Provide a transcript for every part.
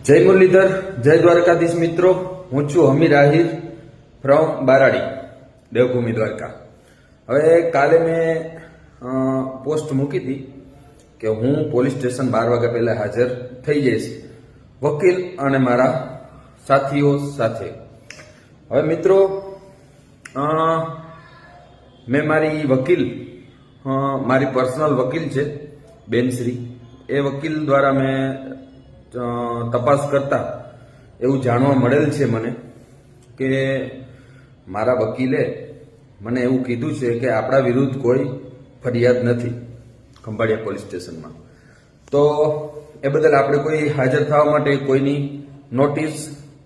જય મુરલીધર, જય દ્વારકાધીશ મિત્રો. હું છું હમીર આહિર ફ્રોમ બારાડી, દેવભૂમિ દ્વારકા. હવે કાલે મેં પોસ્ટ મૂકી હતી કે હું પોલીસ સ્ટેશન 12 વાગ્યા પહેલા હાજર થઈ જઈશ વકીલ અને મારા સાથીઓ સાથે. હવે મિત્રો, મેં મારી વકીલ, મારી પર્સનલ વકીલ છે બેનશ્રી, એ વકીલ દ્વારા મેં તપાસ કરતા એવું જાણવા મળેલ છે મને કે મારા વકીલે મને એવું કીધું છે કે આપણા વિરુદ્ધ કોઈ ફરિયાદ નથી ખંભાળિયા પોલીસ સ્ટેશનમાં. તો એ બદલ આપણે કોઈ હાજર થવા માટે કોઈની નોટિસ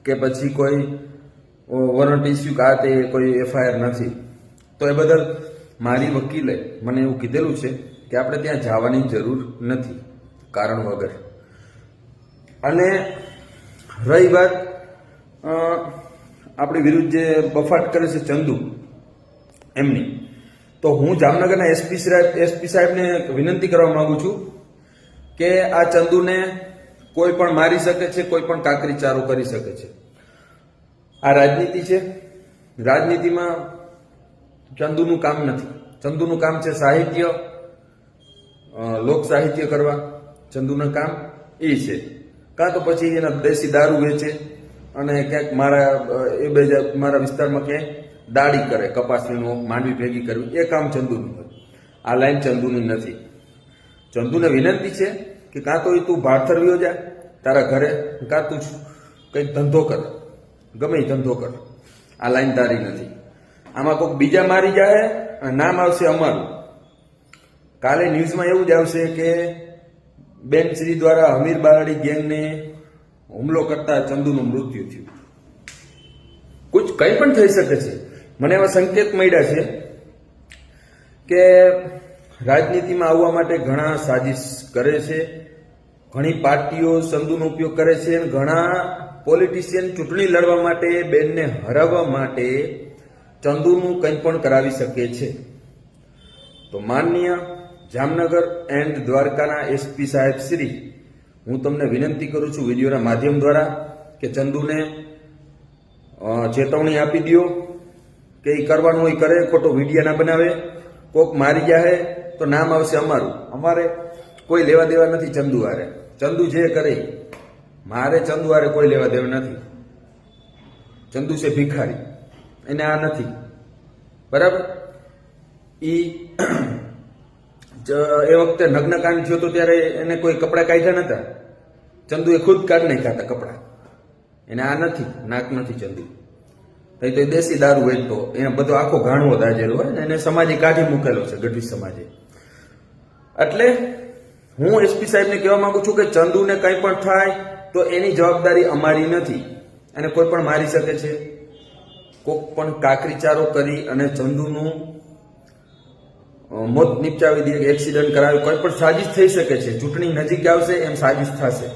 કે પછી કોઈ વોરંટ ઇસ્યુ કે આ તે કોઈ એફઆઈઆર નથી. તો એ બદલ મારી વકીલે મને એવું કીધેલું છે કે આપણે ત્યાં જવાની જરૂર નથી કારણ વગર. અને રહી વાત આપણી વિરુદ્ધ જે બફાટ કરે છે ચંદુ એમની, તો હું જામનગરના એસપી સાહેબને વિનંતી કરવા માંગુ છું કે આ ચંદુને કોઈ પણ મારી શકે છે, કોઈ પણ કાકરી ચારો કરી શકે છે. આ રાજનીતિ છે, રાજનીતિમાં ચંદુનું કામ નથી. ચંદુનું કામ છે સાહિત્ય, લોક સાહિત્ય કરવા. ચંદુનું કામ એ છે. કાં તો પછી એના દેશી દારૂ વેચે અને ક્યાંક મારા વિસ્તારમાં ક્યાંય દાડી કરે, કપાસનો માંડવી ભેગી કરવી, એ કામ ચંદુનું હોય. આ લાઈન ચંદુની નથી. ચંદુને વિનંતી છે કે કાં તો તું ભાડથર વ્યો જા તારા ઘરે, કાં તું કંઈક ધંધો કર, ગમે એ ધંધો કર. આ લાઈન તારી નથી. આમાં કોઈક બીજા મારી જાય અને નામ આવશે અમારું. કાલે ન્યૂઝમાં એવું જ આવશે કે બેનશ્રી દ્વારા હમીર બારાડી ગેંગને હુમલો કરતા ચંદુનું મૃત્યુ થયું. કંઈ પણ થઈ શકે છે. મને એવા સંકેત મળ્યા છે કે રાજનીતિમાં આવવા માટે ઘણા સાજિશ કરે છે, ઘણી પાર્ટીઓ ચંદુનો ઉપયોગ કરે છે, અને ઘણા પોલિટિશિયન ચૂંટણી લડવા માટે, બેનને હરાવવા માટે ચંદુનું કંઈ પણ કરાવી શકે છે. તો માનનીય જામનગર એન્ડ દ્વારકાના એસપી સાહેબ શ્રી, હું તમને વિનંતી કરું છું વિડીયોના માધ્યમ દ્વારા કે ચંદુને ચેતવણી આપી દો કે એ કરવાનું હોય કરે, ખોટો વિડીયો ના બનાવે. કોક મારી જાય તો નામ આવશે અમારું. અમારે કોઈ લેવા દેવા નથી ચંદુ હારે. ચંદુ જે કરે, મારે ચંદુ હારે કોઈ લેવા દેવા નથી. ચંદુ છે ભિખારી, એને આ નથી બરાબર. એ વખતે નગ્નકાંડ થયો તો ત્યારે એને કોઈ કપડા કાઢ્યા નતા. ચંદુએ ખુદ કાઢી નાખ્યા હતા કપડા. એને આ નથી, નાક નથી ચંદુ. તો એ દેશી દારૂ વેચતો, એને બધો આખો ઘાણવો દાજેલો હોય ને, એને સમાજે કાઢી મૂકેલો છે, ગઢવી સમાજે. એટલે હું એસપી સાહેબને કહેવા માંગુ છું કે ચંદુને કંઈ પણ થાય તો એની જવાબદારી અમારી નથી. એને કોઈ પણ મારી શકે છે, કોઈક પણ કાકરીચારો કરી અને ચંદુનું મોત નિપજાવી દે, એક્સિડન્ટ કરાવે, કોઈ પણ સાજિશ થઈ શકે છે. ચૂંટણી નજીક આવશે એમ સાજિશ થશે.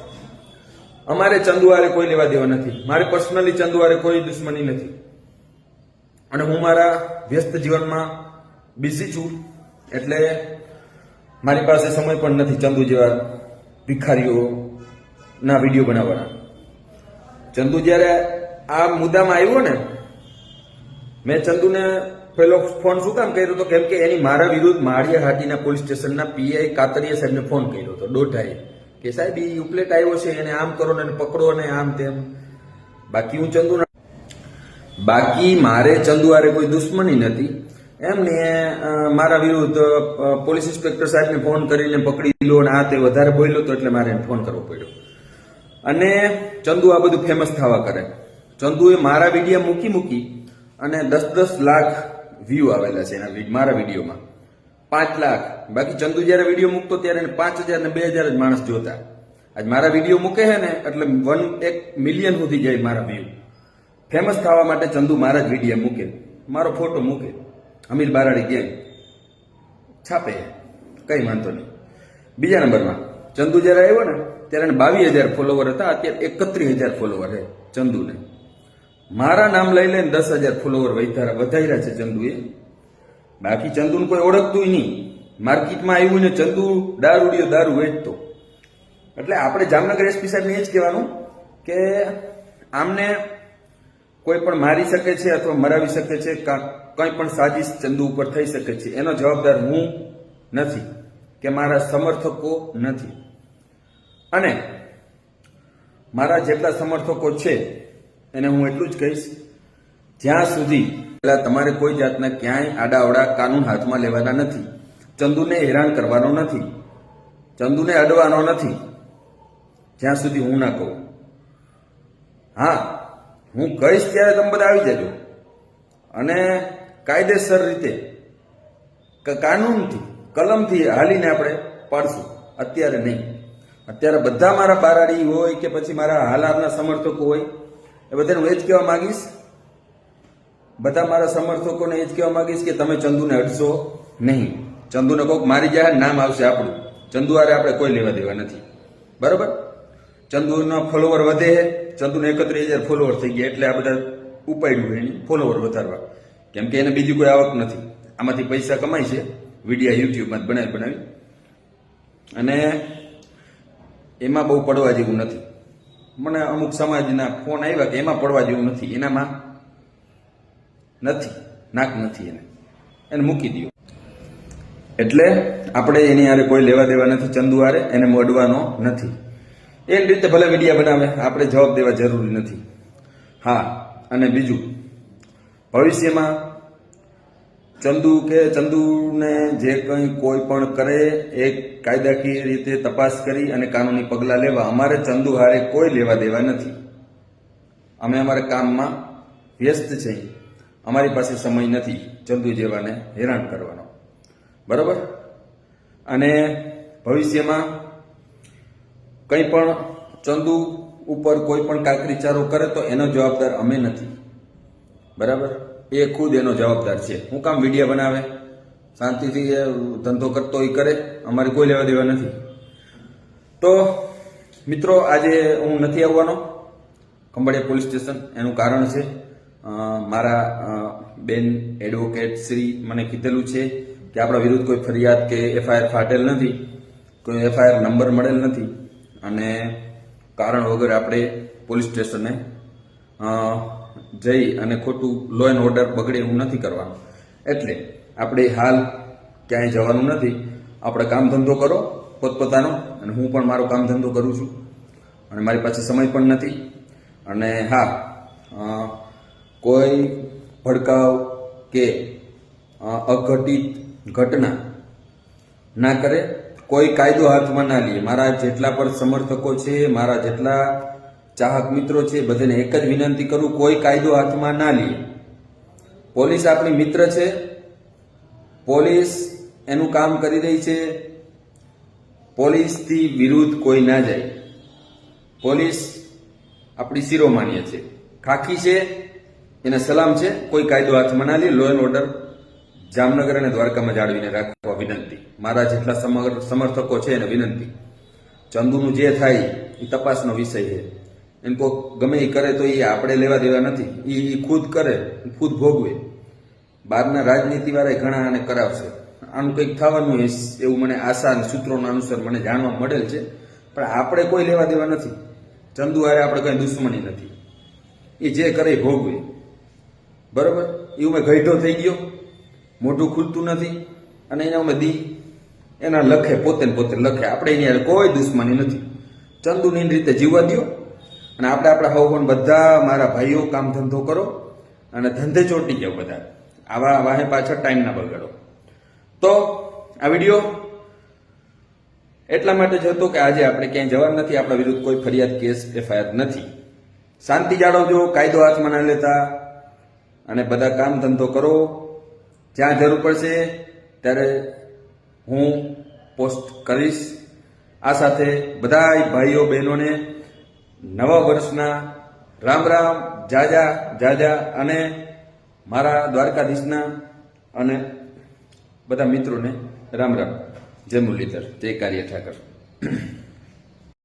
અમારે ચંદુવારે કોઈ લેવા દેવા નથી. મારે પર્સનલી ચંદુવારે કોઈ દુશ્મની નથી. અને હું મારા વ્યસ્ત જીવનમાં બિઝી છું, એટલે મારી પાસે સમય પણ નથી ચંદુ જેવા ભિખારીઓના વિડીયો બનાવવાના. ચંદુ જ્યારે આ મુદ્દામાં આવ્યો ને, મેં ચંદુને પેલો ફોન શું કામ કર્યો હતો, કેમ કે એની મારા વિરુદ્ધ માળિયા હાટીના પોલીસ સ્ટેશનના પીઆઈ કાતરિયા સાહેબને ફોન કર્યો હતો દોઢાએ કે સાહેબ એ ઉપલેટ આવ્યો છે, એને આમ કરો ને પકડો ને આમ તેમ. બાકી મારે ચંદુ હારે કોઈ દુશ્મની નથી. એમને મારા વિરુદ્ધ પોલીસ ઇન્સ્પેક્ટર સાહેબને ફોન કરીને પકડી લો ને આ તે વધારે બોલ્યો તો એટલે મારે એને ફોન કરવો પડ્યો. અને ચંદુ આ બધું ફેમસ થવા કરે. ચંદુએ મારા વિડીયો મૂકી અને 10-10 લાખ વ્યૂ આવેલા છે એના મારા વિડીયોમાં, 5 લાખ. બાકી ચંદુ જયારે વિડીયો મૂકતો ત્યારે 5,000 ને 2,000 જ માણસ જોતા. આજ મારા વિડીયો મૂકે છે ને એટલે 1 મિલિયન સુધી જાય મારા વ્યૂ. ફેમસ થવા માટે ચંદુ મારા જ વિડીયો મૂકે, મારો ફોટો મૂકે, હમીર બારાડી ગેંગ છાપે, કઈ વાંધો નહીં. બીજા નંબરમાં ચંદુ જયારે આવ્યો ને ત્યારે 22,000 ફોલોવર હતા, અત્યારે 31,000 ફોલોવર છે ચંદુને. મારા નામ લઈ લઈને 10,000 ફોલોવર વધાર્યા છે ચંદુએ. બાકી ચંદુને કોઈ ઓળખતું નહીં. માર્કેટમાં આવ્યું ને ચંદુ દારૂ વેચતો. એટલે આપણે જામનગર એસપી સાહેબને એ જ કહેવાનું કે આમને કોઈ પણ મારી શકે છે અથવા મરાવી શકે છે, કંઈ પણ સાજિશ ચંદુ ઉપર થઈ શકે છે. એનો જવાબદાર હું નથી કે મારા સમર્થકો નથી. અને મારા જેટલા સમર્થકો છે એને હું એટલું જ કહીશ, જ્યાં સુધી તમારે કોઈ જાતના ક્યાંય આડાઅવડા કાનૂન હાથમાં લેવાના નથી, ચંદુને હેરાન કરવાનો નથી, ચંદુને અડવાનો નથી, જ્યાં સુધી હું ના કહું. હા, હું કહીશ ત્યારે તમે બધા આવી જજો અને કાયદેસર રીતે કાનૂનથી કલમથી હાલીને આપણે પાડશું. અત્યારે નહીં. અત્યારે બધા મારા બારાડી હોય કે પછી મારા હાલારના સમર્થકો હોય એ બધાને હું એ જ કહેવા માંગીશ, બધા મારા સમર્થકોને એ જ કહેવા માંગીશ કે તમે ચંદુને અડશો નહીં. ચંદુને કોઈક મારી જાય, નામ આવશે આપણું. ચંદુ હારે આપણે કોઈ લેવા દેવા નથી. બરાબર? ચંદુના ફોલોવર વધે છે. ચંદુને 31,000 ફોલોવર થઈ ગયા એટલે આ બધા ઉપાડ્યું એની ફોલોવર વધારવા, કેમ કે એને બીજી કોઈ આવક નથી. આમાંથી પૈસા કમાય છે વિડીયા યુટ્યુબમાં બનાવી અને એમાં બહુ પડવા જેવું નથી. મને અમુક સમાજના ફોન આવ્યા કે એમાં પડવા જેવું નથી, એનામાં નથી, નાક નથી, એને મૂકી દો. એટલે આપણે એની હારે કોઈ લેવા દેવા નથી. ચંદુ હારે એને મોડવાનો નથી. એની રીતે ભલે મીડિયા બનાવે, આપણે જવાબ દેવા જરૂરી નથી. હા, અને બીજું, ભવિષ્યમાં ચંદુને જે કંઈ કોઈ પણ કરે એ કાયદાકીય રીતે તપાસ કરી અને કાનૂની પગલાં લેવા અમારે ચંદુ હારે કોઈ લેવા દેવા નથી. અમે અમારા કામમાં વ્યસ્ત છીએ. અમારી પાસે સમય નથી ચંદુ જેવાને હેરાન કરવાનો. બરાબર? અને ભવિષ્યમાં કંઈ પણ ચંદુ ઉપર કોઈ પણ કાકરીચારો કરે તો એનો જવાબદાર અમે નથી. બરાબર? એ ખુદ એનો જવાબદાર છે. હું કામ વિડીયો બનાવે, શાંતિથી ધંધો કરતો એ કરે, અમારે કોઈ લેવા દેવા નથી. તો મિત્રો, આજે હું નથી આવવાનો ખંભાળિયા પોલીસ સ્ટેશન. એનું કારણ છે મારા બેન એડવોકેટ શ્રી મને કીધેલું છે કે આપણા વિરુદ્ધ કોઈ ફરિયાદ કે FIR ફાટેલ નથી, કોઈ FIR નંબર મળેલ નથી અને કારણ વગર આપણે પોલીસ સ્ટેશને જઈ અને ખોટું લો એન્ડ ઓર્ડર બગડે એવું નથી કરવાનું. એટલે આપણે હાલ ક્યાંય જવાનું નથી. આપણે કામ ધંધો કરો પોતપોતાનો, અને હું પણ મારો કામ ધંધો કરું છું અને મારી પાસે સમય પણ નથી. અને હા, કોઈ ભડકાવ કે અઘટિત ઘટના ના કરે, કોઈ કાયદો હાથમાં ના લે. મારા જેટલા પણ સમર્થકો છે, મારા જેટલા ચાહક મિત્રો છે, બધાને એક જ વિનંતી કરું, કોઈ કાયદો હાથમાં ના લે. પોલીસ આપણી મિત્ર છે. પોલીસ એનું કામ કરી રહી છે. પોલીસથી વિરુદ્ધ કોઈ ના જાય. પોલીસ આપણી શિરોમાન્ય છે, ખાખી છે, એને સલામ છે. કોઈ કાયદો હાથમાં ના લે. લો એન્ડ ઓર્ડર જામનગર અને દ્વારકામાં જાળવીને રાખવા વિનંતી. મારા જેટલા સમર્થકો છે એને વિનંતી. ચંદુનું જે થાય એ તપાસનો વિષય છે. એને કોઈ ગમે એ કરે તો એ આપણે લેવા દેવા નથી. એ ખુદ કરે, ખુદ ભોગવે. બહારના રાજનીતિવાળા ઘણા આને કરાવશે. આનું કંઈક થવાનું એવું મને આશા અને સૂત્રોના અનુસાર મને જાણવા મળેલ છે. પણ આપણે કોઈ લેવા દેવા નથી. ચંદુ હારે આપણે કંઈ દુશ્મની નથી. એ જે કરે એ ભોગવે. બરાબર? એવું મેં ગઈઢો થઈ ગયો, મોઢું ખુલતું નથી અને એને અમે એના લખે, પોતે લખે. આપણે એની હારે કોઈ દુશ્મની નથી. ચંદુની રીતે જીવવા દો અને આપણે આપણા હવન બધા મારા ભાઈઓ કામ ધંધો કરો અને ધંધે ચોંટી જાઓ બધા. આવા વાહે પાછળ ટાઈમ ના બગાડો. તો આ વિડીયો એટલા માટે જ હતો કે આજે આપણે ક્યાંય જવાનું નથી. આપણા વિરુદ્ધ કોઈ ફરિયાદ, કેસ, FIR નથી. શાંતિ જાળવજો, કાયદો હાથમાં ના લેતા અને બધા કામ ધંધો કરો. જ્યાં જરૂર પડશે ત્યારે હું પોસ્ટ કરીશ. આ સાથે બધા ભાઈઓ બહેનોને નવા વર્ષના રામ રામ, જાજા અને મારા દ્વારકાધીશના અને બધા મિત્રોને રામ રામ. જય મુરલીધર, જય કાર્ય ઠાકર.